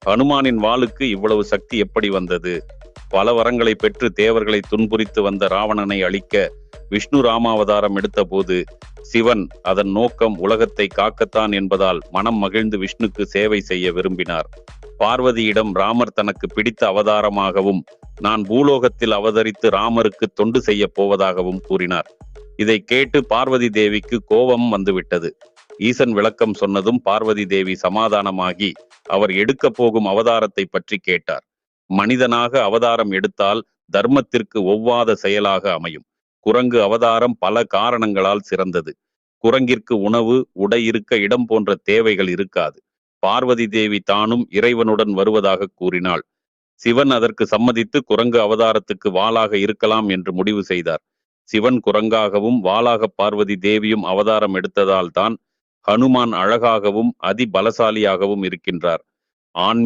ஹனுமானின் வாளுக்கு இவ்வளவு சக்தி எப்படி வந்தது? பல வரங்களை பெற்று தேவர்களை துன்புரித்து வந்த ராவணனை அழிக்க விஷ்ணு ராமாவதாரம் எடுத்தபோது சிவன் அதன் நோக்கம் உலகத்தை காக்கத்தான் என்பதால் மனம் மகிழ்ந்து விஷ்ணுக்கு சேவை செய்ய விரும்பினார். பார்வதியிடம் ராமர் தனக்கு பிடித்த அவதாரமாகவும் நான் பூலோகத்தில் அவதரித்து ராமருக்கு தொண்டு செய்ய போவதாகவும் கூறினார். இதை கேட்டு பார்வதி தேவிக்கு கோபம் வந்துவிட்டது. ஈசன் விளக்கம் சொன்னதும் பார்வதி தேவி சமாதானமாகி அவர் எடுக்க போகும் அவதாரத்தை பற்றி கேட்டார். மனிதனாக அவதாரம் எடுத்தால் தர்மத்திற்கு ஒவ்வாத செயலாக அமையும். குரங்கு அவதாரம் பல காரணங்களால் சிறந்தது. குரங்கிற்கு உணவு, உடை இருக்க இடம் போன்ற தேவைகள் இருக்காது. பார்வதி தேவி தானும் இறைவனுடன் வருவதாக கூறினாள். சிவன் அதற்கு சம்மதித்து குரங்கு அவதாரத்துக்கு வாளாக இருக்கலாம் என்று முடிவு செய்தார். சிவன் குரங்காகவும் வாளாக பார்வதி தேவியும் அவதாரம் எடுத்ததால் தான் ஹனுமான் அழகாகவும் அதி பலசாலியாகவும் இருக்கின்றார். ஆன்மீக